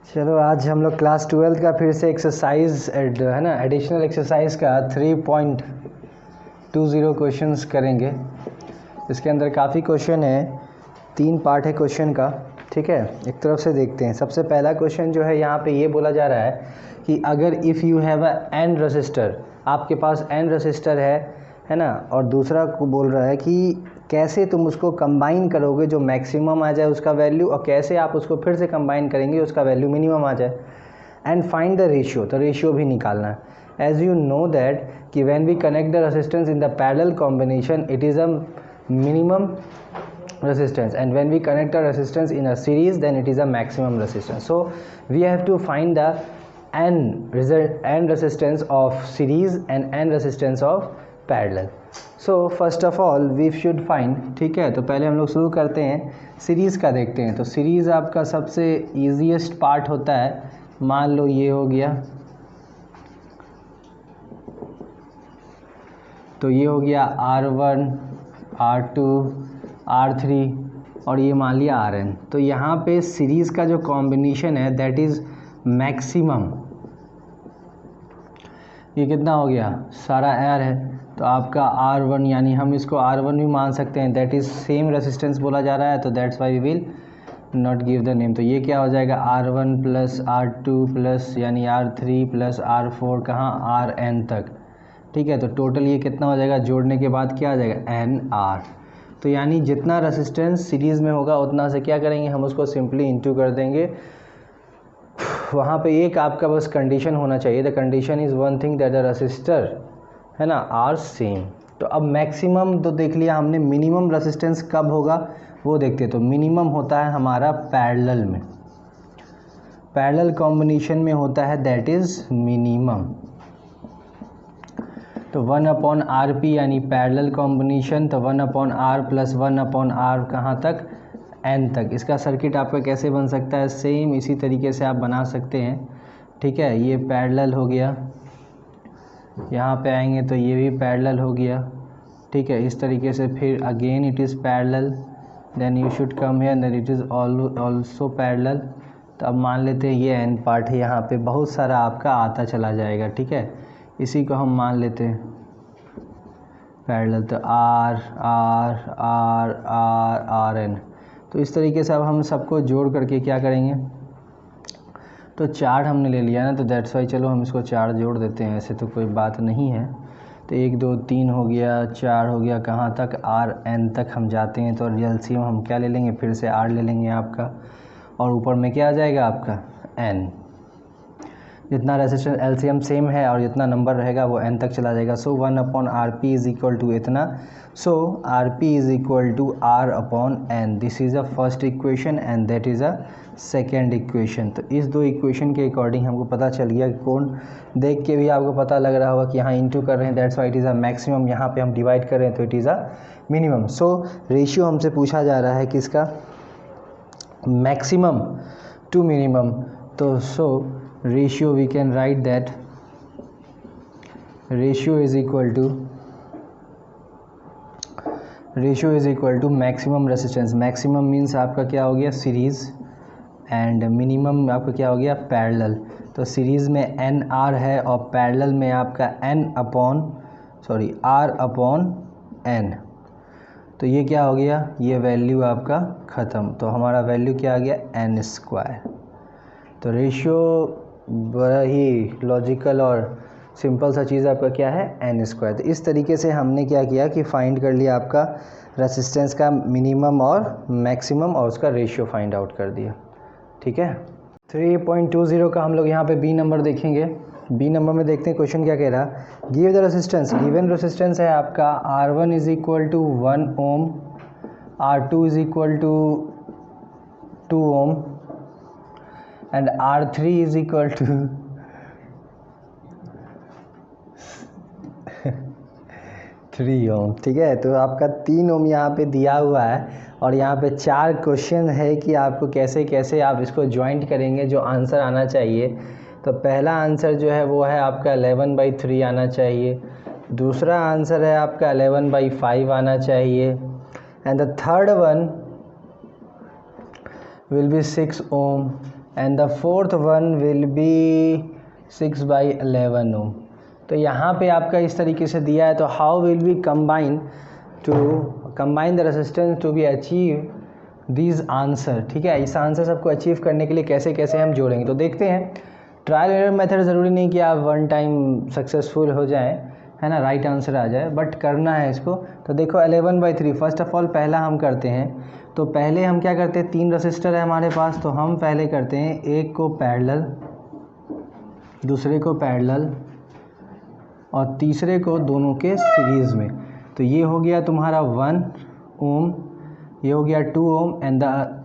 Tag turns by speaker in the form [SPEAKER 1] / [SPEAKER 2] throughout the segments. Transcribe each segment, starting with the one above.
[SPEAKER 1] चलो आज हम लोग क्लास 12 का फिर से एक्सरसाइज है ना, एडिशनल एक्सरसाइज का 3.20 क्वेश्चंस करेंगे। इसके अंदर काफ़ी क्वेश्चन है, 3 पार्ट है क्वेश्चन का। ठीक है, एक तरफ से देखते हैं। सबसे पहला क्वेश्चन जो है यहाँ पे ये बोला जा रहा है कि अगर if you have a n register, आपके पास n रजिस्टर है ना, और दूसरा को बोल रहा है कि कैसे तुम उसको कंबाइन करोगे जो मैक्सिमम आ जाए उसका वैल्यू, और कैसे आप उसको फिर से कंबाइन करेंगे उसका वैल्यू मिनिमम आ जाए। एंड फाइंड द रेशियो, तो रेशियो भी निकालना है। एज यू नो दैट कि when we connect the resistance in the parallel combination it is a minimum resistance, and when we connect a resistance in a series then it is a maximum resistance. So we have to find the n resistance of series and n resistance of parallel. So first of all we should find, ठीक है, तो पहले हम लोग शुरू करते हैं series का, देखते हैं। तो सीरीज़ आपका सबसे ईजीएस्ट पार्ट होता है। मान लो ये हो गया, तो ये हो गया R1 R2 R3 और ये मान लिया Rn। तो यहाँ पे सीरीज़ का जो कॉम्बिनेशन है दैट इज़ मैक्सिमम। ये कितना हो गया, सारा R है, तो आपका R1, यानी हम इसको R1 भी मान सकते हैं, दैट इज़ सेम रेजिस्टेंस बोला जा रहा है, तो that's why we will not give the name. तो ये क्या हो जाएगा, R1 प्लस R2 प्लस यानी R3 प्लस R4 कहाँ Rn तक। ठीक है, तो टोटल ये कितना हो जाएगा, जोड़ने के बाद क्या आ जाएगा NR। तो यानी जितना रेसिस्टेंस सीरीज़ में होगा उतना से क्या करेंगे, हम उसको सिंपली इनटू कर देंगे। वहाँ पे एक आपका बस कंडीशन होना चाहिए, the condition is one thing that the resistor है ना आर सेम। तो अब मैक्सिमम तो देख लिया हमने, मिनिमम रेसिस्टेंस कब होगा वो देखते। तो मिनिमम होता है हमारा पैरेलल में, पैरेलल कॉम्बिनेशन में होता है, दैट इज़ मिनिमम। तो 1/RP यानी पैरेलल कॉम्बिनेशन, तो 1/R प्लस 1/R कहाँ तक, N तक। इसका सर्किट आपका कैसे बन सकता है, सेम इसी तरीके से आप बना सकते हैं। ठीक है, ये पैरेलल हो गया, यहाँ पे आएंगे तो ये भी पैरेलल हो गया। ठीक है, इस तरीके से फिर again it is parallel, then you should come here then it is also parallel. तो अब मान लेते हैं ये N पार्ट है, यहाँ पे बहुत सारा आपका आता चला जाएगा। ठीक है, इसी को हम मान लेते हैं पैरेलल, तो R R R R R N। तो इस तरीके से अब हम सबको जोड़ करके क्या करेंगे, तो 4 हमने ले लिया ना, तो दैट्स वाई चलो हम इसको 4 जोड़ देते हैं, ऐसे तो कोई बात नहीं है। तो 1 2 3 हो गया, 4 हो गया, कहाँ तक Rn तक हम जाते हैं। तो एलसीएम हम क्या ले लेंगे, फिर से R ले लेंगे आपका, और ऊपर में क्या आ जाएगा आपका N। जितना रेजिस्टेंस एलसीएम सेम है और जितना नंबर रहेगा वो n तक चला जाएगा। सो 1/RP इज इक्वल टू इतना, so RP is equal to R/N। This is a first equation and that is a second equation. तो इस 2 इक्वेशन के अकॉर्डिंग हमको पता चल गया कि कौन, देख के भी आपको पता लग रहा होगा कि यहाँ इंटू कर रहे हैं, that's why it is a maximum. यहाँ पे हम डिवाइड कर रहे हैं तो it is a minimum. So ratio हमसे पूछा जा रहा है किसका, मैक्सिमम टू मिनिमम। तो सो ratio we can write that ratio is equal to maximum resistance। maximum means आपका क्या हो गया सीरीज़, एंड मिनिमम आपका क्या हो गया पैरेलल। तो सीरीज़ में NR है और पैरेलल में आपका R/N। तो ये क्या हो गया, ये वैल्यू आपका ख़त्म। तो हमारा वैल्यू क्या आ गया N²। तो रेशियो बड़ा ही लॉजिकल और सिंपल सा चीज़ आपका क्या है N²। तो इस तरीके से हमने क्या किया कि फाइंड कर लिया आपका रेसिस्टेंस का मिनिमम और मैक्सिमम और उसका रेशियो फाइंड आउट कर दिया। ठीक है, 3.20 का हम लोग यहाँ पे बी नंबर देखेंगे। बी नंबर में देखते हैं क्वेश्चन क्या कह रहा, give the resistance. Given resistance है आपका R1 is equal to 1 ohm, R2 is equal to 2 ohm and R3 is equal to 3 ohm. ठीक है, तो आपका 3 ओम यहाँ पे दिया हुआ है और यहाँ पे 4 क्वेश्चन है कि आपको कैसे कैसे आप इसको ज्वाइंट करेंगे जो आंसर आना चाहिए। तो पहला आंसर जो है वो है आपका 11/3 आना चाहिए, दूसरा आंसर है आपका 11/5 आना चाहिए, and the third one will be 6 ohm and the fourth one will be 6/11 ओम। तो यहाँ पे आपका इस तरीके से दिया है, तो how will be combine the resistance to be achieve this answer. ठीक है, इस आंसर सबको अचीव करने के लिए कैसे कैसे हम जोड़ेंगे, तो देखते हैं। ट्रायल एरर मेथड ज़रूरी नहीं कि आप वन टाइम सक्सेसफुल हो जाएं, है ना, राइट आंसर आ जाए, बट करना है इसको। तो देखो 11/3, फर्स्ट ऑफ ऑल पहला हम करते हैं। तो पहले हम क्या करते हैं, 3 रजिस्टर है हमारे पास, तो हम पहले करते हैं एक को पैरेलल, दूसरे को पैरेलल और तीसरे को दोनों के सीरीज़ में। तो ये हो गया तुम्हारा 1 ओम, ये हो गया 2 ohm and the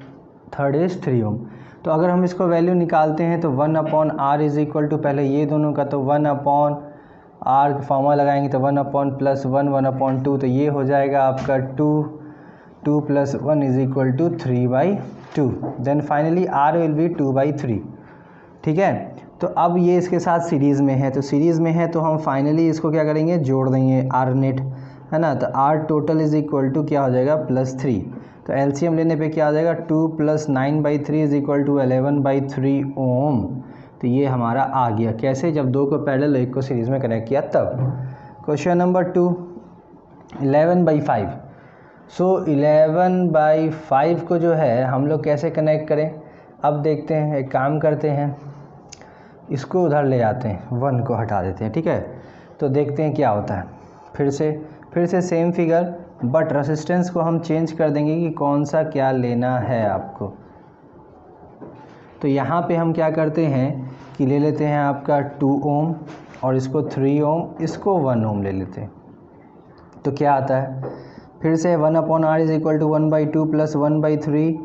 [SPEAKER 1] third is 3 ohm. तो अगर हम इसको वैल्यू निकालते हैं तो 1/r इज़ इक्वल टू, पहले ये दोनों का, तो 1/r फॉर्मूला लगाएंगे तो 1/+1 1/2, तो ये हो जाएगा आपका 2 + 1 is equal to 3/2। Then finally r will be 2/3। ठीक है, तो अब ये इसके साथ सीरीज़ में है, तो सीरीज़ में है तो हम फाइनली इसको क्या करेंगे, जोड़ देंगे r नेट, है ना। तो r total is equal to क्या हो जाएगा, +3। तो एलसीएम लेने पे क्या हो जाएगा, 2 + 9/3 इज़ इक्वल टू 11/3 ओम। तो ये हमारा आ गया, कैसे, जब 2 को पैरेलल एक को सीरीज़ में कनेक्ट किया तब। Question number 2, 11/5। सो 11/5 को जो है हम लोग कैसे कनेक्ट करें, अब देखते हैं। एक काम करते हैं, इसको उधर ले जाते हैं, 1 को हटा देते हैं। ठीक है, तो देखते हैं क्या होता है। फिर से सेम फिगर, बट रेसिस्टेंस को हम चेंज कर देंगे कि कौन सा क्या लेना है आपको। तो यहाँ पे हम क्या करते हैं कि ले लेते हैं आपका 2 ओम और इसको 3 ओम, इसको 1 ओम ले लेते हैं। तो क्या आता है, फिर से 1/r is equal to 1/2 + 1/3,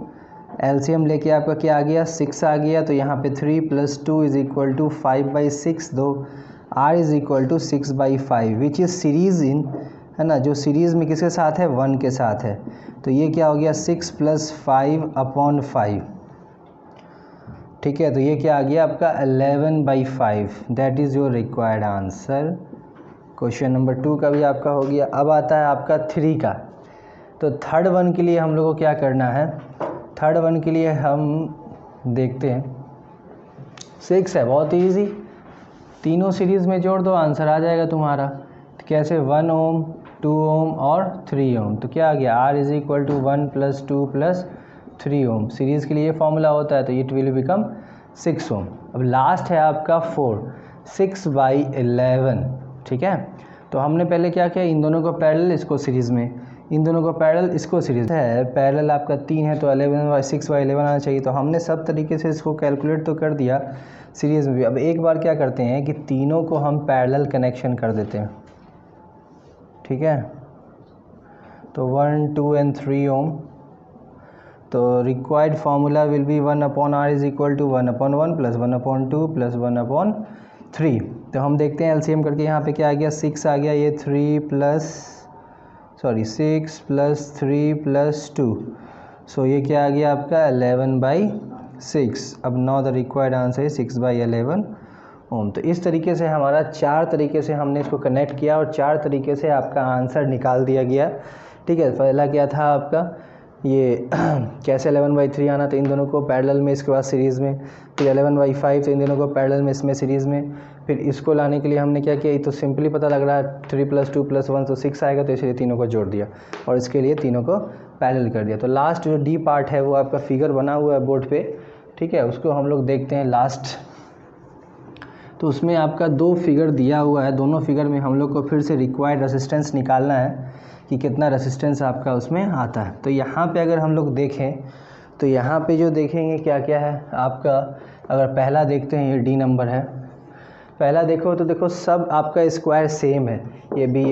[SPEAKER 1] LCM लेके आपका क्या आ गया, 6 आ गया। तो यहाँ पे 3 + 2 इज़ इक्वल टू 5/6, दो r is equal to 6/5 which is series in, है ना, जो सीरीज़ में किसके साथ है, 1 के साथ है। तो ये क्या हो गया, 6 + 5/5। ठीक है, तो ये क्या आ गया आपका 11/5। That is your required answer. Question number 2 का भी आपका हो गया। अब आता है आपका 3 का। तो थर्ड वन के लिए हम लोग को क्या करना है, थर्ड वन के लिए हम देखते हैं, 6 है, बहुत ईजी, तीनों सीरीज़ में जोड़ दो, आंसर आ जाएगा तुम्हारा। तो कैसे, 1 ओम 2 ओम और 3 ओम। तो क्या आ गया, r is equal to 1 + 2 + 3 ohm. Series के लिए ये फॉर्मूला होता है, तो इट विल बिकम 6 ओम। अब लास्ट है आपका 4, 6/11। ठीक है, तो हमने पहले क्या किया, इन दोनों को पैरेलल, इसको सीरीज़ में, इन दोनों को पैरेलल, इसको सीरीज़ है। पैरेलल आपका 3 है, तो 6/11 आना चाहिए। तो हमने सब तरीके से इसको कैलकुलेट तो कर दिया सीरीज़ में भी। अब एक बार क्या करते हैं कि तीनों को हम पैरेलल कनेक्शन कर देते हैं। ठीक है, तो 1 2 एंड 3 ओम। तो required formula will be 1/r is equal to 1/1 + 1/2 + 1/3। तो हम देखते हैं एलसीएम करके, यहाँ पे क्या आ गया, 6 आ गया, ये 6 + 3 + 2, सो ये क्या आ गया आपका 11/6। अब नाउ द रिक्वायर्ड आंसर है 6/11 ओम। तो इस तरीके से हमारा 4 तरीके से हमने इसको कनेक्ट किया और 4 तरीके से आपका आंसर निकाल दिया गया। ठीक है, पहला क्या था आपका, ये कैसे 11/3 आना, तो इन दोनों को पैरेलल में, इसके बाद सीरीज़ में, फिर 11/5, तो इन दोनों को पैरेलल में, इसमें सीरीज़ में, फिर इसको लाने के लिए हमने क्या किया, ये तो सिंपली पता लग रहा है, 3 + 2 + 1 तो 6 आएगा, तो इसलिए तीनों को जोड़ दिया और इसके लिए तीनों को पैरेलल कर दिया। तो लास्ट जो डी पार्ट है वो आपका फिगर बना हुआ है बोर्ड पे। ठीक है, उसको हम लोग देखते हैं लास्ट। तो उसमें आपका 2 फिगर दिया हुआ है, दोनों फिगर में हम लोग को फिर से रिक्वायर्ड रेजिस्टेंस निकालना है कि कितना रेजिस्टेंस आपका उसमें आता है। तो यहाँ पे अगर हम लोग देखें तो यहाँ पे जो देखेंगे क्या क्या है आपका, अगर पहला देखते हैं, ये डी नंबर है, पहला देखो तो देखो सब आपका स्क्वायर सेम है, ये भी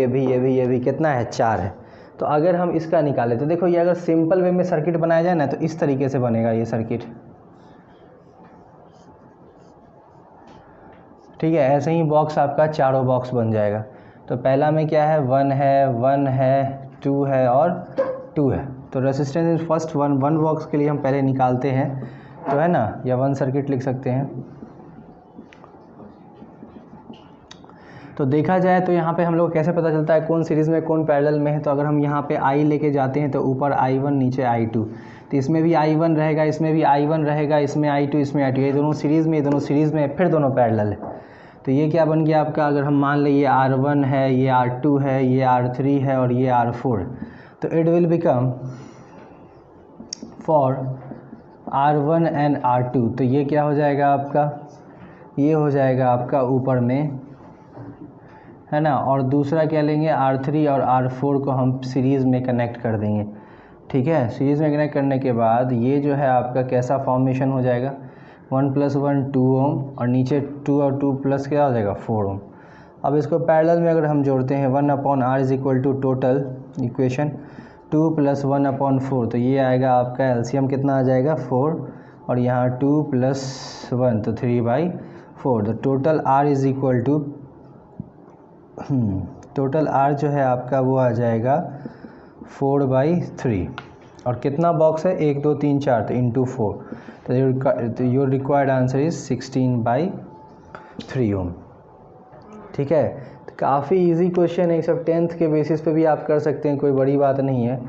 [SPEAKER 1] कितना है, 4 है। तो अगर हम इसका निकालें तो देखो, ये अगर सिंपल वे में सर्किट बनाया जाए ना तो इस तरीके से बनेगा ये सर्किट। ठीक है, ऐसे ही बॉक्स आपका चारों बॉक्स बन जाएगा। तो पहला में क्या है, 1 है 2 है और 2 है। तो रेजिस्टेंस फर्स्ट वन बॉक्स के लिए हम पहले निकालते हैं, तो है ना, या 1 सर्किट लिख सकते हैं। तो देखा जाए तो यहाँ पे हम लोग कैसे पता चलता है कौन सीरीज़ में कौन पैरेलल में है। तो अगर हम यहाँ पे I लेके जाते हैं तो ऊपर I1 नीचे I2, तो इसमें भी I1 रहेगा, इसमें भी I1 रहेगा, इसमें I2, इसमें I2, ये दोनों सीरीज़ में, ये दोनों सीरीज़ में, फिर दोनों पैरेलल है। तो ये क्या बन गया आपका, अगर हम मान लें ये R1 है, ये R2 है, ये R3 है और ये R4, तो it will become for R1 and R2, तो ये क्या हो जाएगा आपका, ये हो जाएगा आपका ऊपर में, है ना। और दूसरा क्या लेंगे, R3 और R4 को हम सीरीज़ में कनेक्ट कर देंगे, ठीक है। सीरीज़ में कनेक्ट करने के बाद ये जो है आपका कैसा फॉर्मेशन हो जाएगा, 1 + 1 2 ओम, और नीचे 2 और 2 प्लस क्या हो जाएगा 4 ओम। अब इसको पैरेलल में अगर हम जोड़ते हैं 1/R = टोटल इक्वेशन 2 + 1/4, तो ये आएगा आपका एलसीएम कितना आ जाएगा 4, और यहाँ 2 + 1 तो 3/4। तो टोटल R जो है आपका वो आ जाएगा 4/3, और कितना बॉक्स है 1 2 3 4, तो इंटू 4, तो योर रिक्वायर्ड आंसर इज़ 16/3 ओम, ठीक है। तो काफ़ी इजी क्वेश्चन है, सब 10th के बेसिस पे भी आप कर सकते हैं, कोई बड़ी बात नहीं है।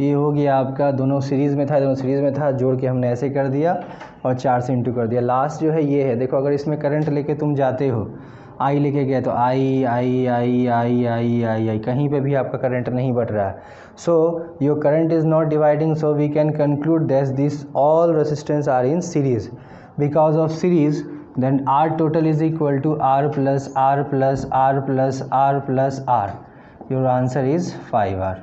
[SPEAKER 1] ये हो गया आपका, दोनों सीरीज़ में था, दोनों सीरीज़ में था, जोड़ के हमने ऐसे कर दिया और 4 से इंटू कर दिया। लास्ट जो है ये है, देखो अगर इसमें करंट लेके तुम जाते हो, आई लेके गए तो आई आई आई आई आई आई आई, कहीं पे भी आपका करंट नहीं बढ़ रहा है। So your current is not dividing, so we can conclude that this all resistance are in series. Because of series, then R total is equal to R plus R plus R plus R plus R. Your answer is 5R.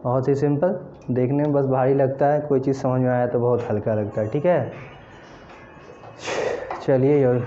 [SPEAKER 1] बहुत ही simple, देखने में बस भारी लगता है, कोई चीज़ समझ में आया तो बहुत हल्का लगता है, ठीक है। चलिए योर